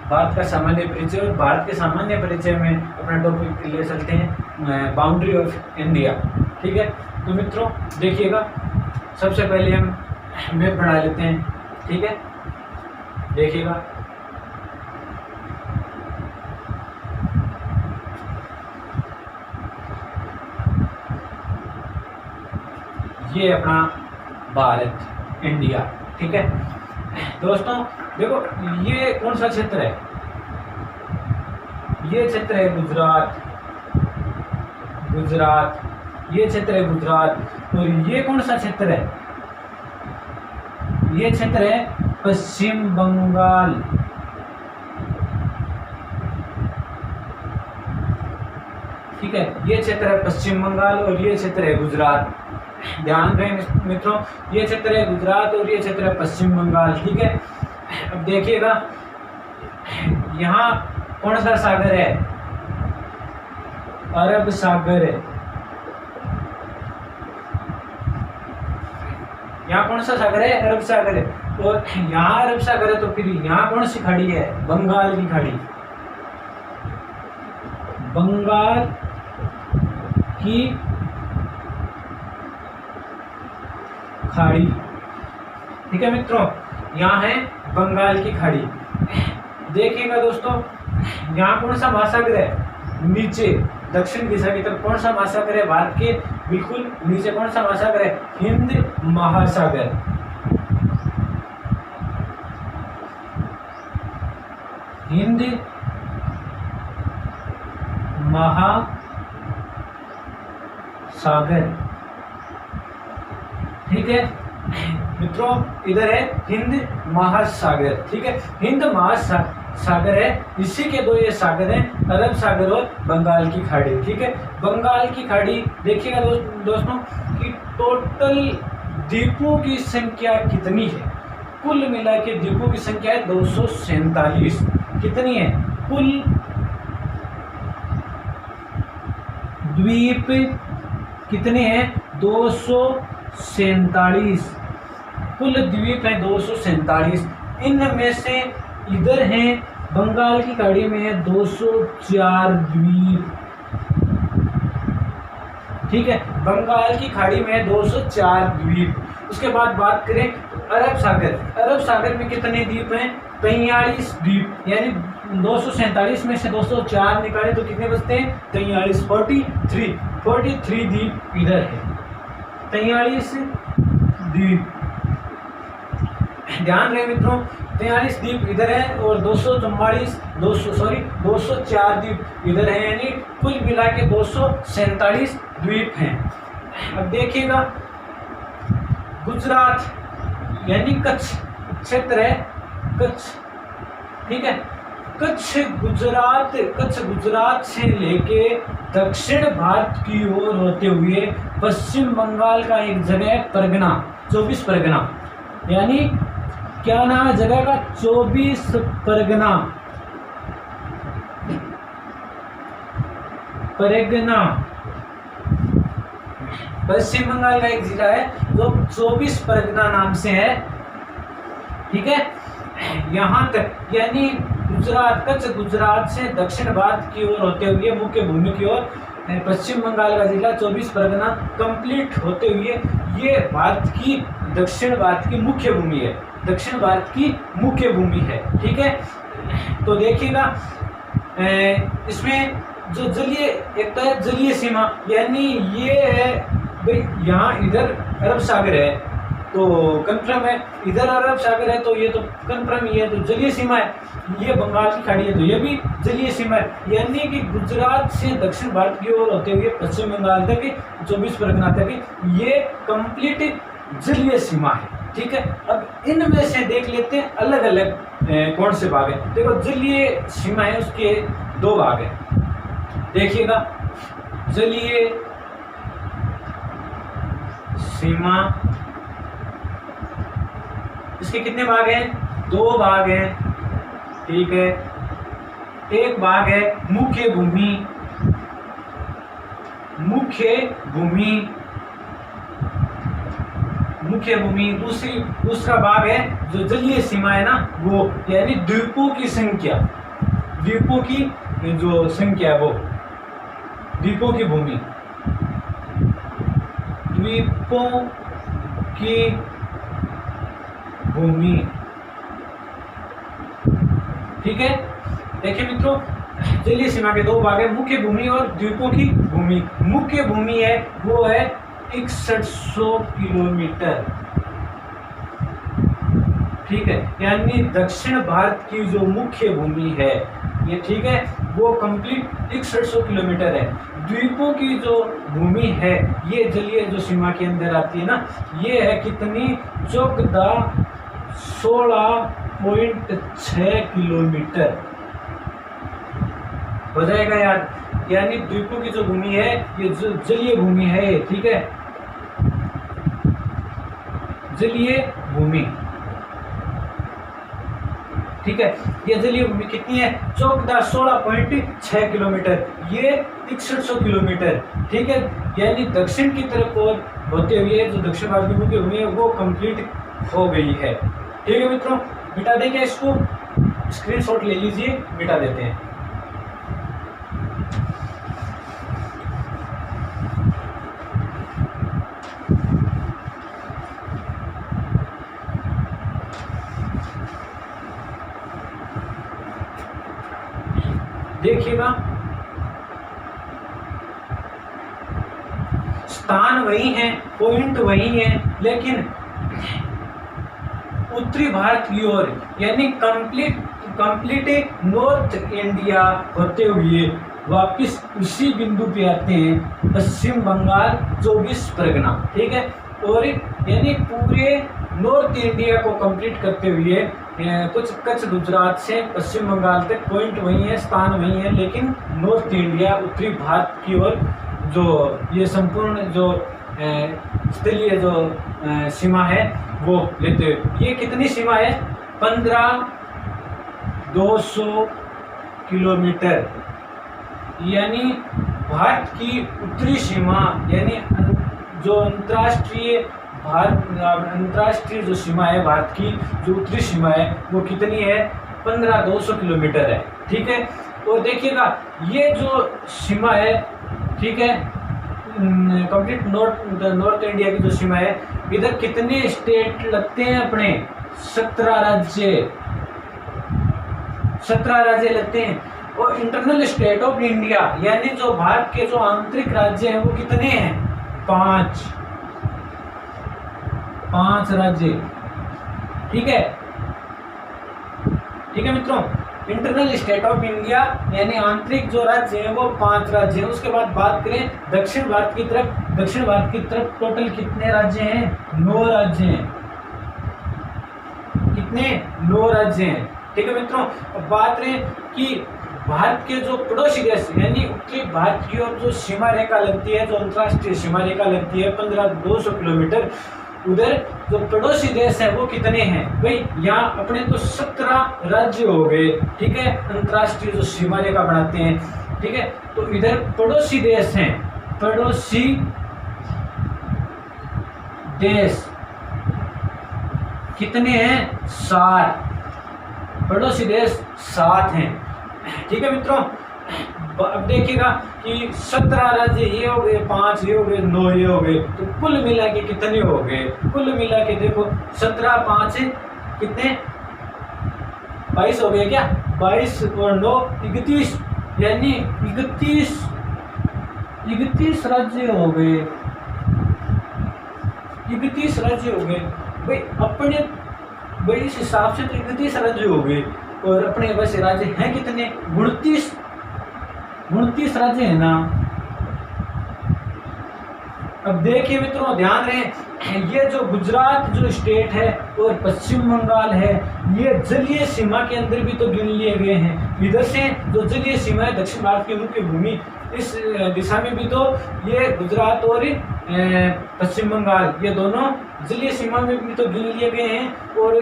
भारत का सामान्य परिचय। और भारत के सामान्य परिचय में अपना टॉपिक ले सकते हैं बाउंड्री ऑफ इंडिया। ठीक है, तो मित्रों देखिएगा, सबसे पहले हम मैप बना लेते हैं। ठीक है, देखिएगा, ये अपना भारत इंडिया। ठीक है दोस्तों, देखो ये कौन सा क्षेत्र है, ये क्षेत्र है गुजरात, गुजरात, ये क्षेत्र है गुजरात। और ये कौन सा क्षेत्र है, ये क्षेत्र है पश्चिम बंगाल। ठीक है, ये क्षेत्र है पश्चिम बंगाल और ये क्षेत्र है गुजरात। ध्यान रहे मित्रों, ये क्षेत्र है गुजरात और ये क्षेत्र है पश्चिम बंगाल। ठीक है, अब देखिएगा यहाँ कौन सा सागर है, अरब सागर है। यहाँ कौन सा सागर है, अरब सागर है। और यहाँ अरब सागर है तो फिर यहाँ कौन सी खाड़ी है, बंगाल की खाड़ी, बंगाल की खाड़ी। ठीक है मित्रों, यहाँ है बंगाल की खाड़ी। देखिएगा दोस्तों, यहाँ कौन सा महासागर है, नीचे दक्षिण दिशा की तरफ कौन सा महासागर है, भारत के बिल्कुल नीचे कौन सा महासागर है, हिंद महासागर। हिंद महासागर। ठीक है मित्रों, इधर है हिंद महासागर। ठीक है, हिंद महासागर है, इसी के दो ये सागर हैं, अरब सागर और बंगाल की खाड़ी। ठीक है, बंगाल की खाड़ी देखिएगा दोस्तों कि टोटल द्वीपों की संख्या कितनी है, कुल मिला के द्वीपों की संख्या है 247। कितनी है, कुल द्वीप कितने हैं, 247। कुल द्वीप है 247। इनमें से इधर हैं बंगाल की खाड़ी में है 204 द्वीप। ठीक है, बंगाल की खाड़ी में है 204 द्वीप। उसके बाद बात करें अरब सागर, अरब सागर में कितने द्वीप हैं, 43 द्वीप। यानी 247 में से 204 निकाले तो कितने बचते हैं, 43, 43 द्वीप इधर है, 43 द्वीप। ध्यान रहे मित्रों, 43 द्वीप इधर है और 204 द्वीप इधर है, यानी कुल मिला के 247 द्वीप हैं। अब देखिएगा गुजरात यानी कच्छ क्षेत्र है, कच्छ। ठीक है, कच्छ गुजरात से लेके दक्षिण भारत की ओर होते हुए पश्चिम बंगाल का एक जगह है परगना, 24 परगना। यानी क्या नाम है जगह का, 24 परगना, परगना पश्चिम बंगाल का एक जिला है जो 24 परगना नाम से है। ठीक है, यहाँ तक यानी गुजरात, कच्छ गुजरात से दक्षिण भारत की ओर होते हुए मुख्य भूमि की ओर पश्चिम बंगाल का जिला 24 परगना कंप्लीट होते हुए ये भारत की, दक्षिण भारत की मुख्य भूमि है, दक्षिण भारत की मुख्य भूमि है। ठीक है, तो देखिएगा इसमें जो जलीय, एक तो है जलीय सीमा, यानी ये है भाई यहाँ इधर अरब सागर है तो कंफर्म है, इधर अरब सागर है तो ये तो कंफर्म ही है, तो जलीय सीमा है। ये बंगाल की खाड़ी है तो ये भी जलीय सीमा है, यानी कि गुजरात से दक्षिण भारत की ओर होते हुए पश्चिम बंगाल तक 24 परगना तक ये कंप्लीट जलीय सीमा है। ठीक है, अब इनमें से देख लेते हैं अलग अलग कौन से भाग हैं। देखो जलीय सीमा है, उसके दो भाग हैं। देखिएगा जलीय सीमा, इसके कितने भाग हैं, दो भाग हैं। ठीक है, एक भाग है मुख्य भूमि, मुख्य भूमि, मुख्य भूमि। दूसरा भाग है जो जलीय सीमा है ना वो, यानी द्वीपों की संख्या, द्वीपों की जो संख्या है वो, द्वीपों की भूमि, द्वीपों की भूमि, ठीक है। देखिए मित्रों, जलीय सीमा के दो भाग है, मुख्य भूमि और द्वीपों की भूमि। मुख्य भूमि है वो है 6100 किलोमीटर, ठीक है, यानी दक्षिण भारत की जो मुख्य भूमि है ये, ठीक है, वो कंप्लीट 6100 किलोमीटर है। द्वीपों की जो भूमि है ये जलीय जो सीमा के अंदर आती है ना, ये है कितनी, 16.6 किलोमीटर हो जाएगा यार। यानी द्वीपों की जो भूमि है ये जो जलीय भूमि है, ठीक है, जलीय भूमि, ठीक है। ये जलीय भूमि कितनी है, 16.6 किलोमीटर, ये 6100 किलोमीटर, ठीक है। यानी दक्षिण की तरफ और होते हुए जो दक्षिण भारत की मुख्य भूमि है वो कंप्लीट हो गई है, ठीक है मित्रों। मिटा देंगे इसको, स्क्रीनशॉट ले लीजिए, मिटा देते हैं। देखिएगा, स्थान वही है, पॉइंट वही है, लेकिन उत्तरी भारत की ओर यानी कंप्लीट नॉर्थ इंडिया होते हुए वापिस उसी बिंदु पे आते हैं, पश्चिम बंगाल 24 परगना, ठीक है। और यानी पूरे नॉर्थ इंडिया को कंप्लीट करते हुए कुछ कच्छ गुजरात से पश्चिम बंगाल तक पॉइंट वही है, स्थान वही है, लेकिन नॉर्थ इंडिया उत्तरी भारत की ओर जो ये संपूर्ण जो स्थलीय जो सीमा है वो लेते हुए, ये कितनी सीमा है, 15,200 किलोमीटर, यानी भारत की उत्तरी सीमा, यानी जो अंतर्राष्ट्रीय जो सीमा है भारत की, जो उत्तरी सीमा है वो कितनी है, 15,200 किलोमीटर है, ठीक है। और देखिएगा ये जो सीमा है, ठीक है, कंप्लीट नॉर्थ इंडिया की जो सीमा है, इधर कितने स्टेट लगते हैं अपने, 17 राज्य लगते हैं। और इंटरनल स्टेट ऑफ इंडिया यानी जो भारत के जो आंतरिक राज्य हैं वो कितने हैं, 5 राज्य, ठीक है, ठीक है मित्रों। इंटरनल स्टेट ऑफ इंडिया यानी आंतरिक जो राज्य है वो 5 राज्य हैं। उसके बाद बात करें दक्षिण भारत की तरफ टोटल कितने राज्य हैं, 9 राज्य हैं, कितने, 9 राज्य हैं, ठीक है मित्रों। अब बात करें कि भारत के जो पड़ोसी देश यानी उत्तरी भारत की ओर जो सीमा रेखा लगती है, जो अंतर्राष्ट्रीय सीमा रेखा लगती है 15,200 किलोमीटर, उधर जो पड़ोसी देश है वो कितने हैं भाई, यहाँ अपने तो 17 राज्य हो गए, ठीक है, अंतर्राष्ट्रीय जो सीमा रेखा बनाते हैं, ठीक है। तो इधर पड़ोसी देश हैं, पड़ोसी देश कितने हैं, 7, पड़ोसी देश 7 हैं, ठीक है मित्रों। अब देखिएगा कि 17 राज्य ये हो गए, 5 ये हो गए, 9 ये हो गए, तो कुल मिला के कितने हो गए, कुल मिला के देखो 17 5 कितने, 22 हो गए क्या, 22 और 9 31, यानी 31 राज्य हो गए, 31 राज्य हो गए भाई अपने, भाई इस हिसाब से तो 31 राज्य हो गए। और अपने वैसे राज्य हैं कितने, 29 राज्य है ना। अब देखिए मित्रों, ध्यान रहे, ये जो गुजरात जो स्टेट है और पश्चिम बंगाल है, ये जलीय सीमा के अंदर भी तो गिन लिए गए हैं। इधर से जो जलीय सीमा है दक्षिण भारत की मुख्य भूमि, इस दिशा में भी तो ये गुजरात और पश्चिम बंगाल ये दोनों जलीय सीमा में भी तो गिन लिए गए हैं। और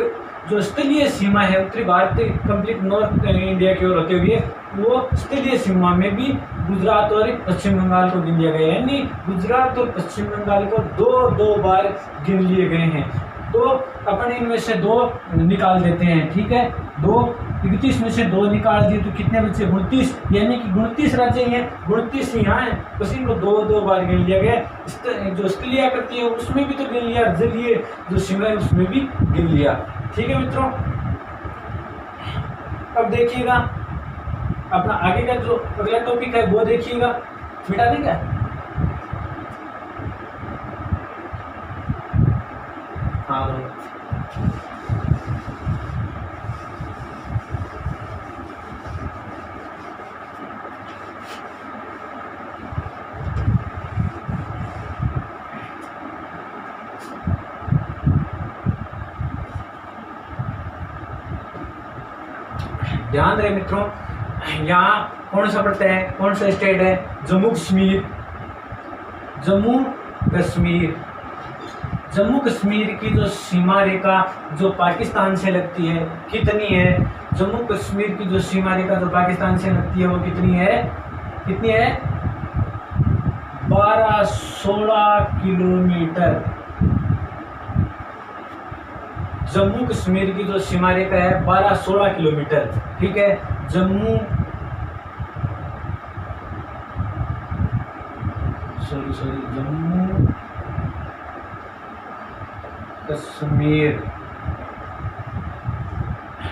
जो स्थलीय सीमा है उत्तरी भारत कंप्लीट नॉर्थ इंडिया की ओर होते हुए, वो स्थलीय सीमा में भी गुजरात और पश्चिम बंगाल को गिन लिया गया है, यानी गुजरात और पश्चिम बंगाल को दो बार गिन लिए गए हैं। तो अपन इनमें से 2 निकाल देते हैं, ठीक है, 2 31 में से 2 निकाल दिए तो कितने बचे 29, यानी कि 29 राज्य हैं, 29 यहाँ है, बस इनको 2-2 बार गिन लिया गया। जो स्थलीय करती है उसमें भी तो गिन लिया, जलीय जो सीमा है उसमें भी गिन लिया। ठीक है मित्रों, अब देखिएगा अपना आगे का जो अगला टॉपिक है वो देखिएगा, मिटा देंगे। हाँ ध्यान रहे मित्रों, यहाँ कौन सा पड़ता है, कौन सा स्टेट है, जम्मू कश्मीर। जम्मू कश्मीर, जम्मू कश्मीर की जो सीमा रेखा जो पाकिस्तान से लगती है कितनी है, जम्मू कश्मीर की जो सीमा रेखा जो पाकिस्तान से लगती है वो कितनी है, कितनी है 12-16 किलोमीटर। जम्मू कश्मीर की जो सीमा रेखा है 12-16 किलोमीटर। ठीक है, जम्मू कश्मीर,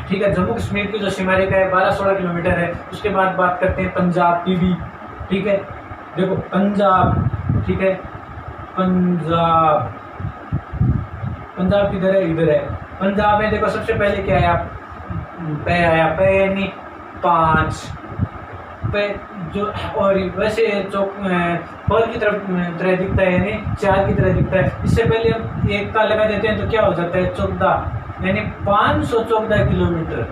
ठीक है, जम्मू कश्मीर की जो सीमा रेखा है 12-16 किलोमीटर है। उसके बाद बात करते हैं पंजाब की भी। ठीक है, देखो पंजाब, ठीक है, पंजाब किधर है, इधर है। पंजाब में देखो सबसे पहले क्या आया, पे आया, पे यानी 5 पे जो, और वैसे चौक पर की तरह दिखता है, यानी 4 की तरह दिखता है। इससे पहले हम एक का लगा देते हैं तो क्या हो जाता है 14, यानी 514 किलोमीटर।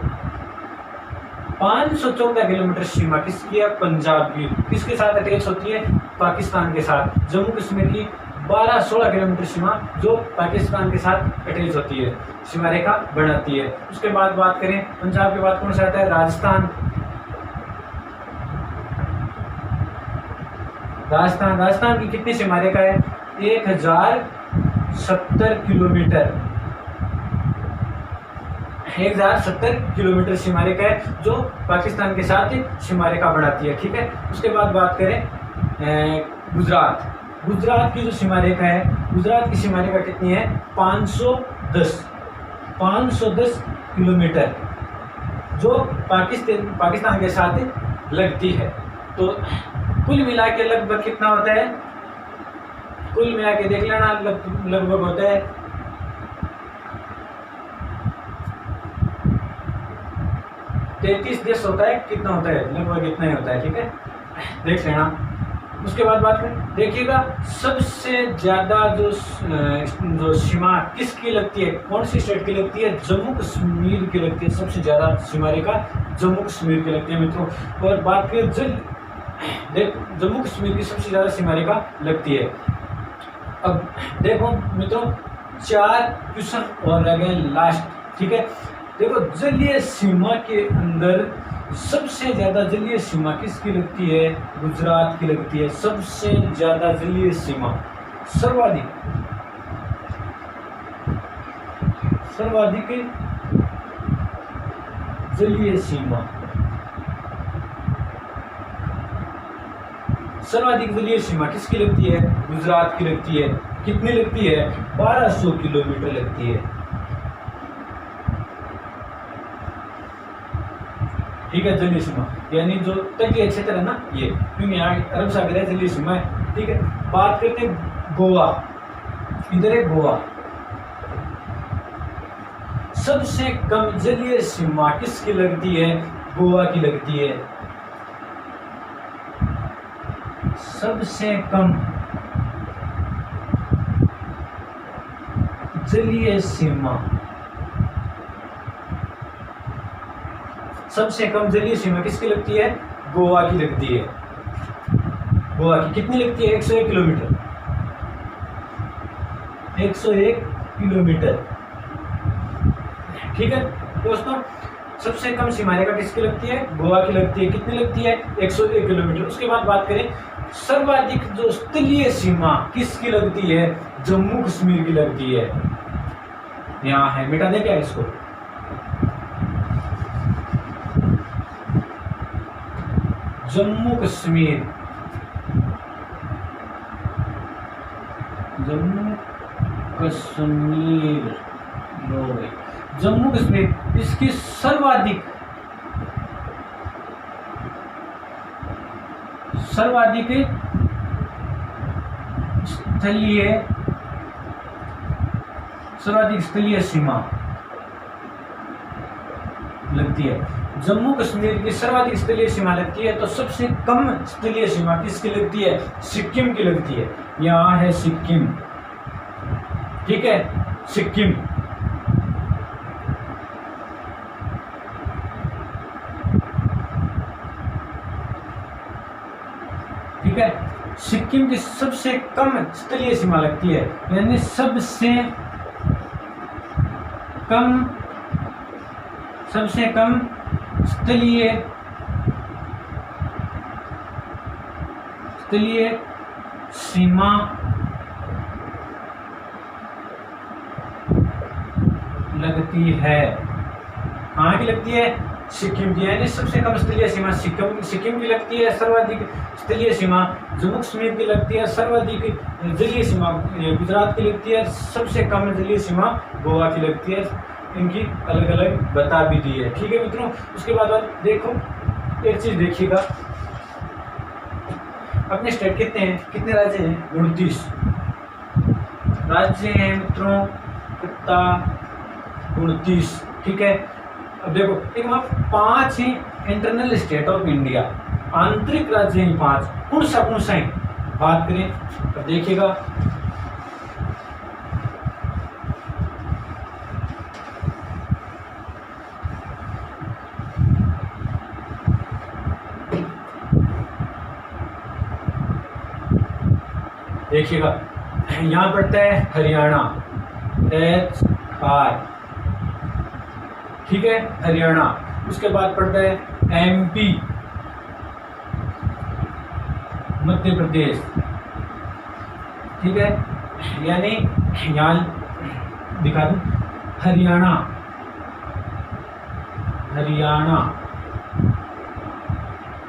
514 किलोमीटर सीमा किसकी है, पंजाब की। किसके साथ अटैच होती है, पाकिस्तान के साथ। जम्मू कश्मीर की 12-16 किलोमीटर सीमा जो पाकिस्तान के साथ अटैच होती है, सीमा रेखा बनाती है। उसके बाद बात करें पंजाब के बाद कौन सा आता है, राजस्थान। राजस्थान की कितनी सीमा रेखा है, 1070 किलोमीटर। 1070 किलोमीटर सीमा रेखा है जो पाकिस्तान के साथ सीमा रेखा बनाती है। ठीक है, उसके बाद बात करें गुजरात। गुजरात की जो सीमा रेखा है, गुजरात की सीमा रेखा कितनी है, 510 किलोमीटर जो पाकिस्तान के साथ लगती है। तो कुल मिला के लगभग कितना होता है, कुल मिला के देख लेना, लगभग होता है 33 देश होता है। कितना होता है, लगभग इतना ही होता है। ठीक है, देख लेना। उसके बाद बात करें, देखिएगा सबसे ज़्यादा जो सीमा किसकी लगती है, कौन सी स्टेट की लगती है, जम्मू कश्मीर की लगती है। सबसे ज़्यादा सीमा रेखा जम्मू कश्मीर की लगती है मित्रों। और बात करें जम्मू कश्मीर की सबसे ज़्यादा सीमा रेखा लगती है। अब देखो मित्रों 4 क्वेश्चन और रह गए लास्ट। ठीक है, देखो जलीय सीमा के अंदर सबसे ज्यादा जलीय सीमा किसकी लगती है, गुजरात की लगती है। सबसे ज्यादा जलीय सीमा, सर्वाधिक जलीय सीमा, सर्वाधिक जलीय सीमा किसकी लगती है, गुजरात की लगती है। कितनी लगती है, 1200 किलोमीटर लगती है। ठीक है, जलीय सीमा यानी जो तटीय क्षेत्र है ना ये, क्योंकि यहाँ अरब सागर है, जलीय सीमा है। ठीक है, बात करते हैं गोवा। इधर है गोवा। सबसे कम जलीय सीमा किसकी लगती है, गोवा की लगती है। सबसे कम जलीय सीमा, सबसे कम जलीय सीमा किसकी लगती है, गोवा की लगती है। गोवा की कितनी लगती है, 101 किलोमीटर। 101 किलोमीटर। ठीक है दोस्तों, सबसे कम सीमा रेखा किसकी लगती है, गोवा की लगती है। कितनी लगती है, 101 किलोमीटर। उसके बाद बात करें सर्वाधिक जो स्थलीय सीमा किसकी लगती है, जम्मू कश्मीर की लगती है। यहाँ है, मिटा दे क्या इसको। जम्मू कश्मीर, जम्मू कश्मीर, जम्मू कश्मीर इसकी सर्वाधिक स्थलीय सीमा लगती है। जम्मू कश्मीर की सर्वाधिक स्थलीय सीमा लगती है, तो सबसे कम स्थलीय सीमा किसकी लगती है? सिक्किम की लगती है। यहाँ है सिक्किम, ठीक है, सिक्किम। ठीक है, सिक्किम की सबसे कम स्थलीय सीमा लगती है, यानी सबसे कम स्थलीय सीमा लगती है। कहाँ की लगती है? सिक्किम की, यानी सबसे कम स्थलीय सीमा सिक्किम की लगती है। सर्वाधिक स्थलीय सीमा जम्मू कश्मीर की लगती है। सर्वाधिक जलीय सीमा गुजरात की लगती है। सबसे कम जलीय सीमा गोवा की लगती है। इनकी अलग अलग बता भी दी है। ठीक है मित्रों, उसके बाद देखो एक चीज देखिएगा, अपने स्टेट कितने राज्य हैं? 29 राज्य हैं मित्रों, कितना? 29। ठीक है, अब देखो एक वहाँ 5 ही इंटरनल स्टेट ऑफ इंडिया, आंतरिक राज्य हैं 5। कौन सा है बात करें, अब देखिएगा यहाँ पड़ता है हरियाणा, HR, ठीक है, हरियाणा। उसके बाद पड़ता है MP, मध्य प्रदेश, ठीक है, यानी यहाँ दिखा दूं हरियाणा,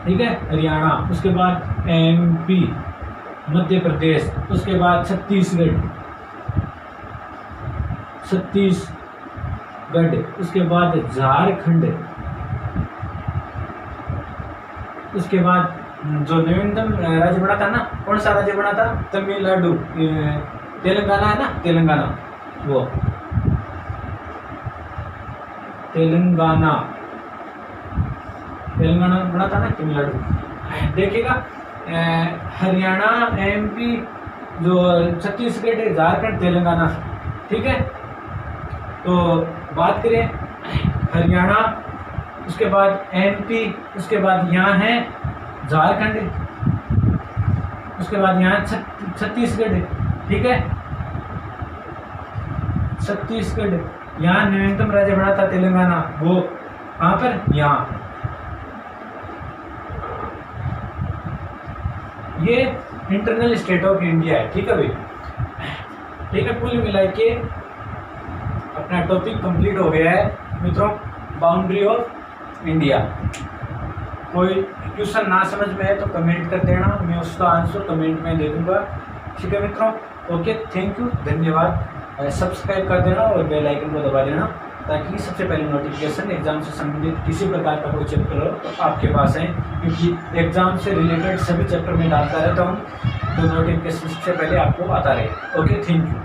ठीक है, हरियाणा। उसके बाद MP, मध्य प्रदेश। उसके बाद छत्तीसगढ़, उसके बाद झारखंड। उसके बाद जो नवीनतम राज्य बना था ना, कौन सा राज्य बना था? तमिलनाडु, तेलंगाना है ना, तेलंगाना बना था ना, तमिलनाडु। देखिएगा हरियाणा, MP, जो छत्तीसगढ़, झारखंड, तेलंगाना, ठीक है। तो बात करें हरियाणा, उसके बाद MP, उसके बाद यहाँ है झारखंड, उसके बाद यहाँ छत्तीसगढ़, ठीक है, छत्तीसगढ़। यहाँ न्यूनतम राज्य बना था तेलंगाना, वो कहाँ पर? यहाँ। ये इंटरनल स्टेट ऑफ इंडिया है, ठीक है भाई, ठीक है। कुल मिला के अपना टॉपिक कंप्लीट हो गया है मित्रों, बाउंड्री ऑफ इंडिया। कोई क्वेश्चन ना समझ में है तो कमेंट कर देना, मैं उसका आंसर कमेंट में दे दूंगा, ठीक है मित्रों। ओके, थैंक यू, धन्यवाद। सब्सक्राइब कर देना और बेल आइकन को दबा देना, ताकि सबसे पहले नोटिफिकेशन एग्जाम से संबंधित किसी प्रकार का कोई चैप्टर हो तो आपके पास है, क्योंकि एग्जाम से रिलेटेड सभी चैप्टर में डालता रहता हूँ, तो नोटिफिकेशन सबसे पहले आपको आता रहे। Okay, thank you.